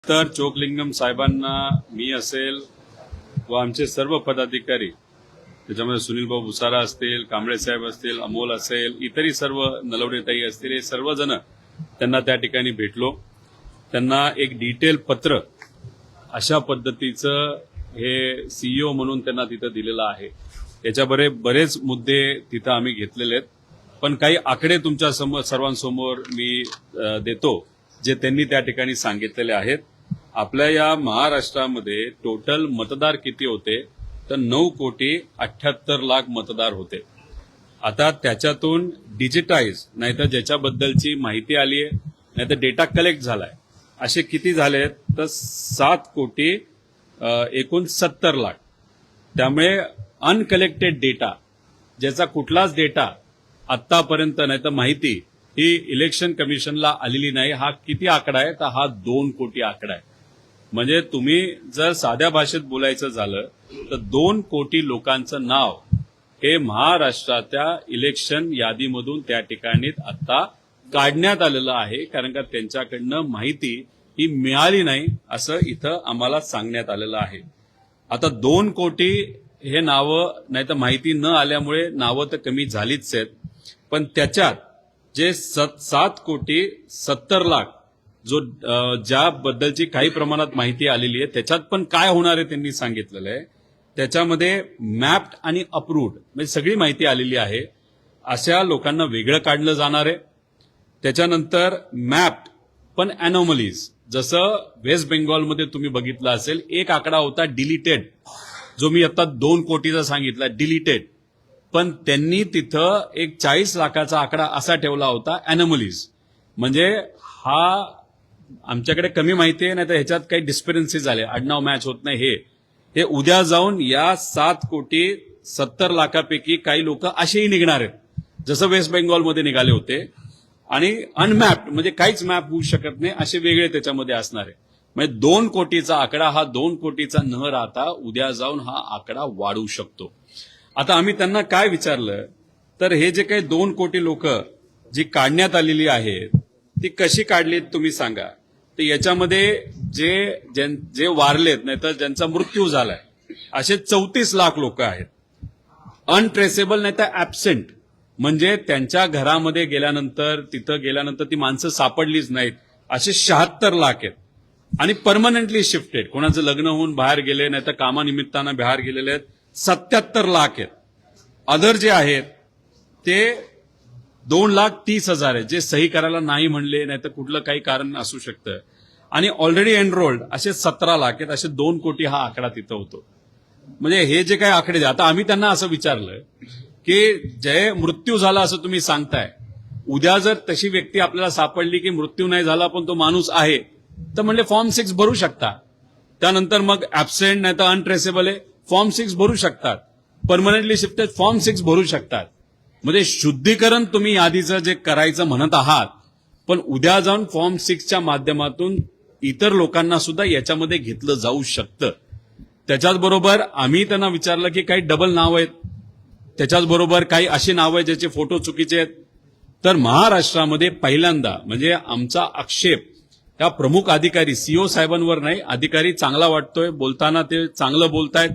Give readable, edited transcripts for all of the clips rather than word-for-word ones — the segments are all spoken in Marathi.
तर चोकलिंगम साहेबांना मी असेल व आमचे सर्व पदाधिकारी त्याच्यामध्ये सुनील भाऊ भुसारा असतील, कांबळे साहेब असतील, अमोल असेल, इतरही सर्व नलवडेताई असतील, हे सर्वजण त्यांना त्या ठिकाणी भेटलो. त्यांना एक डिटेल पत्र अशा पद्धतीचं हे सीईओ म्हणून त्यांना तिथं दिलेलं आहे. याच्याबरोबर बरेच मुद्दे तिथं आम्ही घेतलेले आहेत, पण काही आकडे तुमच्या सर्वांसमोर मी देतो जे त्यांनी त्या ठिकाणी सांगितलेले आहेत. आपल्या या महाराष्ट्रामध्ये टोटल मतदार किती होते तर 9,78,00,000 मतदार होते. आता त्याच्यातून डिजिटाइज नाहीतर ज्याच्याबद्दलची माहिती आली आहे नाहीतर डेटा कलेक्ट झालाय असे किती झाले तर 7,69,70,00,000. त्यामुळे अनकलेक्टेड डेटा ज्याचा कुठलाच डेटा आतापर्यंत नाहीतर माहिती ही इलेक्शन कमिशनला आलेली नाही. हा किती आकडा आहे तर हा 2 कोटी आकडा आहे. म्हणजे तुम्ही जर साध्या भाषेत बोलायचं झालं तर 2 कोटी लोकांचं नाव हे महाराष्ट्राच्या इलेक्शन यादीमधून त्या ठिकाणी आता काढण्यात आलेलं आहे, कारण का त्यांच्याकडनं माहिती ही मिळाली नाही असं इथं आम्हाला सांगण्यात आलेलं आहे. आता 2 कोटी हे नावं नाही तर माहिती न आल्यामुळे नावं तर कमी झालीच आहेत, पण त्याच्यात जे 7,70,00,000 जो ज्याबद्दलची काही प्रमाणात माहिती आलेली आहे त्याच्यात पण काय होणार आहे त्यांनी सांगितलेलं आहे. त्याच्यामध्ये मॅप्ड आणि अप्रूव्ड म्हणजे सगळी माहिती आलेली आहे. अशा लोकांना वेगळं काढलं जाणार आहे. त्याच्यानंतर मॅप्ड पण अनॉमलीज, जसं वेस्ट बेंगॉलमध्ये तुम्ही बघितलं असेल एक आकडा होता डिलीटेड, जो मी आता 2 कोटीचा सांगितला डिलीटेड, पण त्यांनी तिथं एक 40 लाखाचा आकडा असा ठेवला होता अनॉमलीज. म्हणजे हा आमच्याकडे कमी माहिती आहे नाही तर ह्याच्यात काही डिस्पेरन्सी झाले, आडनाव मॅच होत नाही. हे उद्या जाऊन या 7,70,00,000पैकी काही लोक असेही निघणार आहेत जसं वेस्ट बेंगॉलमध्ये निघाले होते. आणि अनमॅप्ड म्हणजे काहीच मॅप होऊ शकत नाही असे वेगळे त्याच्यामध्ये असणार आहे. म्हणजे 2 कोटीचा आकडा हा 2 कोटीचा न राहता उद्या जाऊन हा आकडा वाढू शकतो. आता आम्ही त्यांना काय विचारलं तर हे जे काही 2 कोटी लोक जी काढण्यात आलेली आहेत ती कशी काढलीत तुम्ही सांगा. तर याच्यामध्ये जे वारलेत नाही तर ज्यांचा मृत्यू झालाय असे 34 लाख लोक आहेत. अनट्रेसेबल नाही तर ऍबसेंट म्हणजे त्यांच्या घरामध्ये गेल्यानंतर तिथं गेल्यानंतर ती माणसं सापडलीच नाहीत असे 76 लाख आहेत. आणि परमनंटली शिफ्टेड कोणाचं लग्न होऊन बाहेर गेले नाही तर कामानिमित्तानं बाहेर गेलेले आहेत 77 लाख आहेत. अदर जे आहेत ते 2,30,000 आहेत जे सही करायला नाही म्हणले नाही तर कुठलं काही कारण असू शकतं. आणि ऑलरेडी एनरोल्ड असे 17 लाख आहेत. असे 2 कोटी हा आकडा तिथं होतो. म्हणजे हे जे काही आकडे आता आम्ही त्यांना असं विचारलं की जे मृत्यू झाला असं तुम्ही सांगताय, उद्या जर तशी व्यक्ती आपल्याला सापडली की मृत्यू नाही झाला पण तो माणूस आहे तर म्हणजे फॉर्म 6 भरू शकता. त्यानंतर मग ऍबसेंट नाही तर अनट्रेसेबल आहे फॉर्म 6 भरू शकतात. परमनंटली शिफ्टेड फॉर्म 6 भरू शकतात. म्हणजे शुद्धीकरण तुम्ही यादीचं जे करायचं म्हणत आहात, पण उद्या जाऊन फॉर्म 6च्या माध्यमातून इतर लोकांना सुद्धा याच्यामध्ये घेतलं जाऊ शकतं. त्याच्याचबरोबर आम्ही त्यांना विचारलं की काही डबल नाव आहेत, त्याच्याचबरोबर काही अशी नावं आहेत ज्याचे फोटो चुकीचे आहेत. तर महाराष्ट्रामध्ये पहिल्यांदा म्हणजे आमचा आक्षेप त्या प्रमुख अधिकारी सीओ साहेबांवर नाही, अधिकारी चांगला वाटतोय बोलताना, ते चांगलं बोलतायत,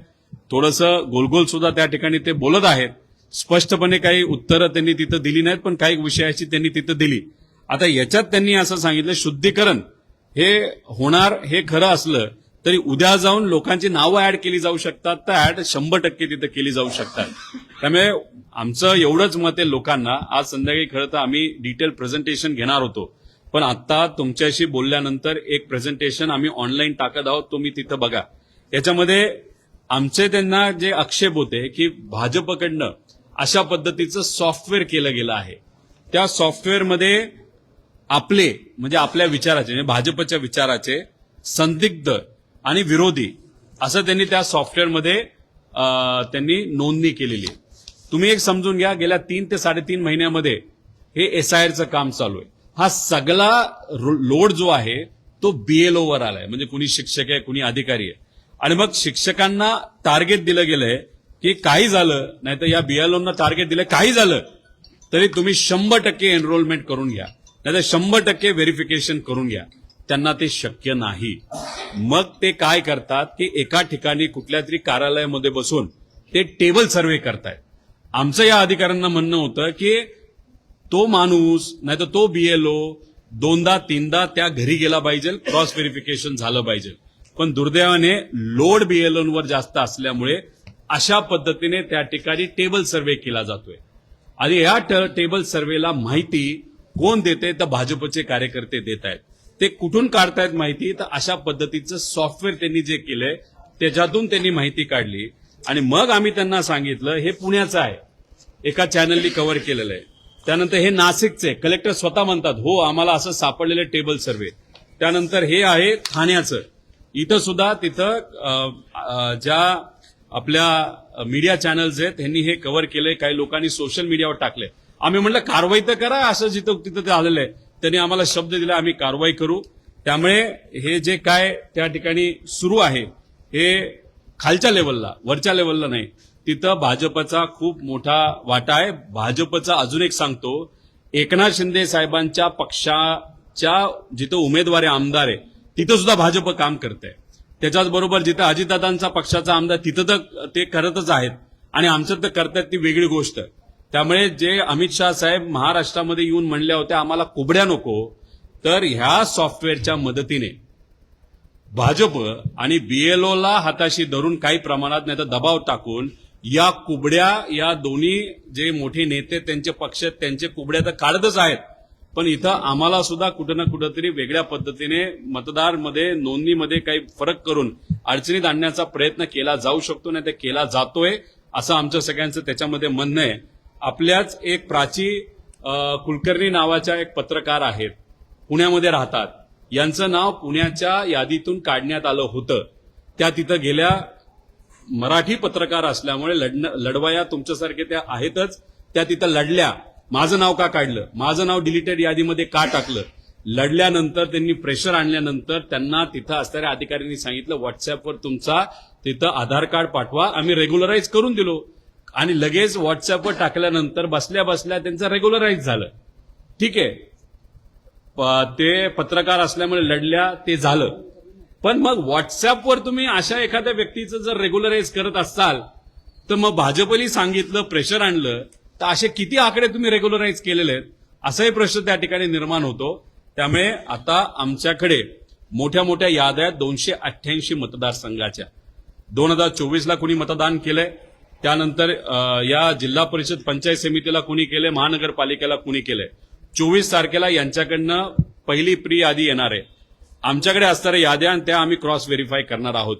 थोडंसं गोलगोल सुद्धा त्या ठिकाणी ते बोलत आहेत. स्पष्टपणे काही उत्तरं त्यांनी तिथं दिली नाहीत पण काही विषयाची त्यांनी तिथं दिली. आता याच्यात त्यांनी असं सांगितलं शुद्धीकरण हे होणार हे खरं असलं तरी उद्या जाऊन लोकांची नावं ऍड केली जाऊ शकतात तर ऍड 100% तिथं केली जाऊ शकतात. त्यामुळे आमचं एवढंच मत आहे लोकांना. आज संध्याकाळी खरं तर आम्ही डिटेल प्रेझेंटेशन घेणार होतो, पण आता तुमच्याशी बोलल्यानंतर एक प्रेझेंटेशन आम्ही ऑनलाईन टाकत आहोत, तुम्ही तिथं बघा. याच्यामध्ये आमचे त्यांना जे आक्षेप होते की भाजपकडनं अशा पद्धतीचं सॉफ्टवेअर केलं गेलं आहे. त्या सॉफ्टवेअरमध्ये आपले म्हणजे आपल्या विचाराचे म्हणजे भाजपच्या विचाराचे संदिग्ध आणि विरोधी असं त्यांनी त्या सॉफ्टवेअरमध्ये त्यांनी नोंदणी केलेली आहे. तुम्ही एक समजून घ्या, गेल्या 3 ते 3.5 महिन्यामध्ये हे एसआयआरचं काम चालू आहे. हा सगळा लोड जो आहे तो बीएलओवर आलाय. म्हणजे कुणी शिक्षक आहे कुणी अधिकारी आहे. आणि मग शिक्षकांना टार्गेट दिलं गेलंय की काही झालं नाही तर या बीएलओना टार्गेट दिलं काही झालं तरी तुम्ही 100% एनरोलमेंट करून घ्या, नाहीतर 100% व्हेरिफिकेशन करून घ्या. त्यांना ते शक्य नाही. मग ते काय करतात की एका ठिकाणी कुठल्या तरी कार्यालयामध्ये बसून ते टेबल सर्व्हे करतायत. आमचं या अधिकाऱ्यांना म्हणणं होतं की तो माणूस नाही तर तो बीएलओ दोनदा तीनदा त्या घरी गेला पाहिजे, क्रॉस व्हेरिफिकेशन झालं पाहिजे. पण दुर्दैवाने लोड बीएलओवर जास्त असल्यामुळे अशा पद्धतीने त्या ठिकाणी टेबल सर्व्हे केला जातोय. आणि या टेबल सर्व्हेला माहिती कोण देते तर भाजपचे कार्यकर्ते देत आहेत. ते कुठून काढतायत माहिती तर अशा पद्धतीचं सॉफ्टवेअर त्यांनी जे केलंय त्याच्यातून त्यांनी माहिती काढली. आणि मग आम्ही त्यांना सांगितलं हे पुण्याचं आहे, एका चॅनलनी कव्हर केलेलं आहे. त्यानंतर हे नाशिकचे कलेक्टर स्वतः म्हणतात हो आम्हाला असं सापडलेलं टेबल सर्व्हे. त्यानंतर हे आहे ठाण्याचं, इथं सुद्धा तिथं ज्या आपल्या मीडिया चॅनल्स आहेत त्यांनी हे कव्हर केलंय, काही लोकांनी सोशल मीडियावर टाकले. आम्ही म्हटलं कारवाई तर करा, असं जिथं तिथं ते आलेलं आहे. त्यांनी आम्हाला शब्द दिला आम्ही कारवाई करू. त्यामुळे हे जे काय त्या ठिकाणी सुरू आहे हे खालच्या लेवलला, वरच्या लेवलला नाही, तिथं भाजपचा खूप मोठा वाटा आहे. भाजपचा अजून एक सांगतो, एकनाथ शिंदे साहेबांच्या पक्षाच्या जिथं उमेदवार आमदार आहे तिथं सुद्धा भाजप काम करते. त्याच्याच बरोबर जिथं अजितदादांचा पक्षाचा आमदार तिथं तर ते करतच आहेत आणि आमचं तर करतात ती वेगळी गोष्ट. त्यामुळे जे अमित शाह साहेब महाराष्ट्रामध्ये येऊन म्हणल्या होत्या आम्हाला कुबड्या नको, तर ह्या सॉफ्टवेअरच्या मदतीने भाजप आणि बीएलओला हाताशी धरून काही प्रमाणात नाही तर दबाव टाकून या कुबड्या, या दोन्ही जे मोठे नेते त्यांचे पक्ष त्यांचे कुबड्या तर काढतच आहेत. पण इथं आम्हाला सुद्धा कुठं ना कुठंतरी वेगळ्या पद्धतीने मतदारमध्ये नोंदणीमध्ये काही फरक करून अडचणीत आणण्याचा प्रयत्न केला जाऊ शकतो, नाही तर केला जातोय असं आमचं सगळ्यांचं त्याच्यामध्ये म्हणणं आहे. आपल्याच एक प्राची कुलकर्णी नावाच्या एक पत्रकार आहेत, पुण्यामध्ये राहतात. यांचं नाव पुण्याच्या यादीतून काढण्यात आलं होतं. त्या तिथं गेल्या, मराठी पत्रकार असल्यामुळे लढवाया तुमच्यासारखे त्या आहेतच, त्या तिथं लढल्या. माझं नाव का काढलं, माझं नाव डिलीटेड यादीमध्ये का टाकलं, लढल्यानंतर त्यांनी प्रेशर आणल्यानंतर त्यांना तिथं असणाऱ्या अधिकाऱ्यांनी सांगितलं व्हॉट्सअपवर तुमचा तिथं आधार कार्ड पाठवा. आम्ही रेग्युलराईज करून दिलो आणि लगेच व्हॉट्सअपवर टाकल्यानंतर बसल्या बसल्या त्यांचं रेग्युलराईज झालं. ठीक आहे, ते पत्रकार असल्यामुळे लढल्या, ते झालं. पण मग व्हॉट्सअपवर तुम्ही अशा एखाद्या व्यक्तीचं जर रेग्युलराईज करत असाल तर मग भाजपने सांगितलं, प्रेशर आणलं, तर असे किती आकडे तुम्ही रेग्युलराईज केलेले आहेत असाही प्रश्न त्या ठिकाणी निर्माण होतो. त्यामुळे आता आमच्याकडे मोठ्या मोठ्या याद्या आहेत 288 मतदारसंघाच्या. 2024ला कुणी मतदान केलंय, त्यानंतर या जिल्हा परिषद पंचायत समितीला कुणी केलंय, महानगरपालिकेला कुणी केलंय. 24 तारखेला यांच्याकडनं पहिली प्री यादी येणार आहे. आमच्याकडे असणाऱ्या याद्या त्या आम्ही क्रॉस व्हेरीफाय करणार आहोत.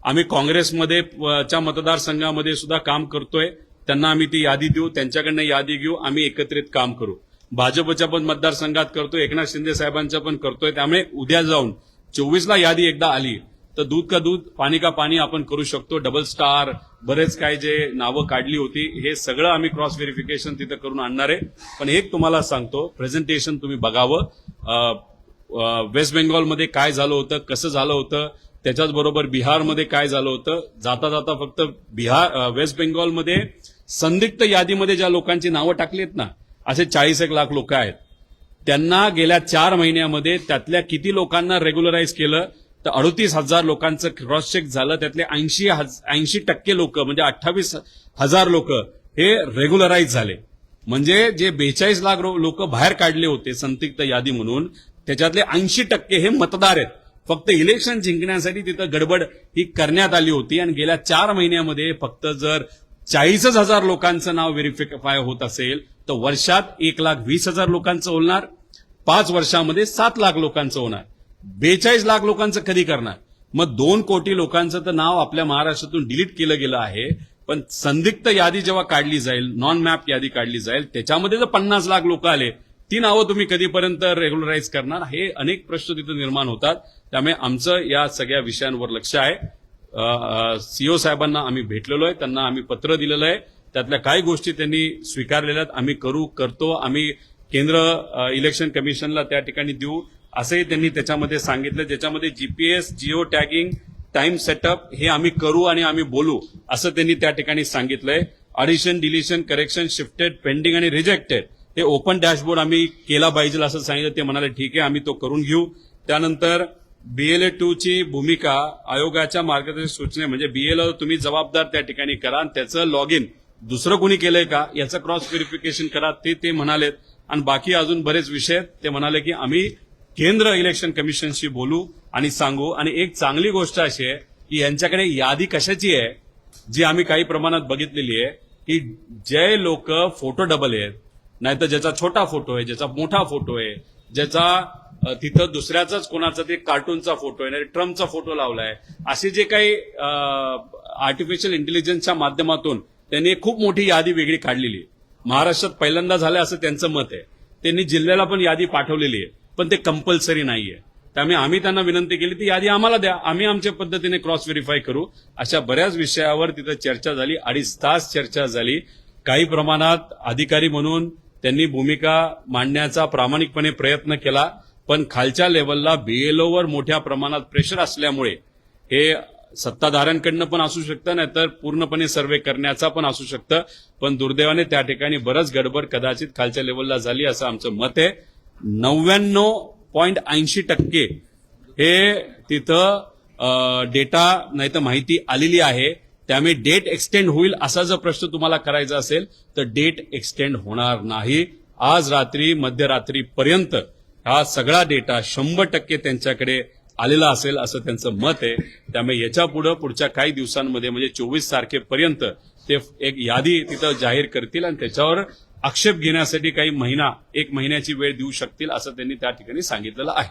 आम्ही काँग्रेसमध्ये च्या मतदारसंघामध्ये सुद्धा काम करतोय, त्यांना आम्ही ती यादी देऊ, त्यांच्याकडनं यादी घेऊ, आम्ही एकत्रित काम करू. भाजपच्या पण मतदारसंघात करतोय, एकनाथ शिंदे साहेबांच्या पण करतोय. त्यामुळे उद्या जाऊन 24ला यादी एकदा आली तर दूध का दूध पाणी का पाणी आपण करू शकतो. डबल स्टार बरेच काय जे नावं काढली होती हे सगळं आम्ही क्रॉस व्हेरिफिकेशन तिथं करून आणणार आहे. पण एक तुम्हाला सांगतो, प्रेझेंटेशन तुम्ही बघावं. वेस्ट बेंगॉलमध्ये काय झालं होतं, कसं झालं होतं, त्याच्याच बरोबर बिहारमध्ये काय झालं होतं. जाता जाता फक्त वेस्ट बेंगॉलमध्ये संदिग्ध यादीमध्ये ज्या लोकांची नावं टाकली आहेत ना, असे 41 लाख लोक आहेत. त्यांना गेल्या 4 महिन्यामध्ये त्यातल्या किती लोकांना रेग्युलराईज केलं तर 38,000 लोकांचं क्रॉस चेक झालं. त्यातले 80% लोक म्हणजे 28,000 लोक हे रेग्युलराईज झाले. म्हणजे जे 42 लाख लोक बाहेर काढले होते संदिग्ध यादी म्हणून, त्याच्यातले 80% हे मतदार आहेत. फक्त इलेक्शन जिंकण्यासाठी तिथं गडबड ही करण्यात आली होती. आणि गेल्या 4 महिन्यामध्ये फक्त जर 40,000 लोकांचं नाव व्हेरिफाय होत असेल तर वर्षात 1,20,000 लोकांचं होणार, 5 वर्षामध्ये 7 लाख लोकांचं होणार. 42 लाख लोकांचं कधी करणार? मग 2 कोटी लोकांचं तर नाव आपल्या महाराष्ट्रातून डिलीट केलं गेलं आहे. पण संदिग्ध यादी जेव्हा काढली जाईल, नॉन मॅप यादी काढली जाईल, त्याच्यामध्ये जर 50 लाख लोक आले, ती नावं तुम्ही कधीपर्यंत रेग्युलराईज करणार? हे अनेक प्रश्न तिथे निर्माण होतात. त्यामुळे आमचं या सगळ्या विषयांवर लक्ष आहे. सीओ साहेबांना आम्ही भेटलेलो आहे, त्यांना आम्ही पत्र दिलेलं आहे. त्यातल्या काही गोष्टी त्यांनी स्वीकारलेल्या आहेत, आम्ही करतो. आम्ही केंद्र इलेक्शन कमिशनला त्या ठिकाणी देऊ असंही त्यांनी त्याच्यामध्ये सांगितलं. ज्याच्यामध्ये GPS, geo tagging, time setup हे आम्ही करू आणि आम्ही बोलू असं त्यांनी त्या ठिकाणी सांगितलंय. Audition, deletion, correction, shifted, pending आणि रिजेक्टेड हे ओपन डॅशबोर्ड आम्ही केला पाहिजे असं सांगितलं. ते म्हणाले ठीक आहे, आम्ही तो करून घेऊ. त्यानंतर BLA 2 ची भूमिका आयोगाच्या मार्गदर्शक सूचने म्हणजे BLA तुम्ही जबाबदार त्या ठिकाणी करा आणि त्याचं लॉग इन दुसरं कोणी केलंय का याचं क्रॉस व्हेरिफिकेशन करा ते म्हणालेत. आणि बाकी अजून बरेच विषय आहेत. ते म्हणाले की आम्ही केंद्र इलेक्शन कमिशनशी बोलू आणि सांगू. आणि एक चांगली गोष्ट अशी आहे की यांच्याकडे यादी कशाची आहे जी आम्ही काही प्रमाणात बघितलेली आहे की जे लोक फोटो डबल आहेत, नाहीतर ज्याचा छोटा फोटो आहे, ज्याचा मोठा फोटो आहे, ज्याचा तिथं दुसऱ्याचाच कोणाचा ते कार्टूनचा फोटो आहे, नाही ट्रम्पचा फोटो लावलाय, असे जे काही आर्टिफिशियल इंटेलिजन्सच्या माध्यमातून त्यांनी एक खूप मोठी यादी वेगळी काढलेली आहे. महाराष्ट्रात पहिल्यांदा झालं असं त्यांचं मत आहे. त्यांनी जिल्ह्याला पण यादी पाठवलेली आहे, पण ते कंपल्सरी नाहीये. त्यामुळे आम्ही त्यांना विनंती केली ती यादी आम्हाला द्या, आम्ही आमच्या पद्धतीने क्रॉस व्हेरीफाय करू. अशा बऱ्याच विषयावर तिथं चर्चा झाली. 2.5 तास चर्चा झाली. काही प्रमाणात अधिकारी म्हणून त्यांनी भूमिका मांडण्याचा प्रामाणिकपणे प्रयत्न केला, पण खालच्या लेवलला BLOवर मोठ्या प्रमाणात प्रेशर असल्यामुळे हे सत्ताधाऱ्यांकडनं पण असू शकतं, नाहीतर पूर्णपणे सर्व्हे करण्याचा पण असू शकतं. पण दुर्दैवाने त्या ठिकाणी बरंच गडबड कदाचित खालच्या लेवलला झाली असं आमचं मत आहे. 99.80% हे तिथं डेटा नाही तर माहिती आलेली आहे. त्यामुळे डेट एक्सटेंड होईल असा जर प्रश्न तुम्हाला करायचा असेल तर डेट एक्सटेंड होणार नाही. आज रात्री मध्यरात्रीपर्यंत हा सगळा डेटा 100% त्यांच्याकडे आलेला असेल असं त्यांचं मत आहे. त्यामुळे याच्या पुढच्या काही दिवसांमध्ये म्हणजे 24 तारखेपर्यंत ते एक यादी तिथं जाहीर करतील आणि त्याच्यावर आक्षेप घेण्यासाठी एक महिन्याची वेळ देऊ शकतील असं त्यांनी त्या ठिकाणी सांगितलेलं आहे.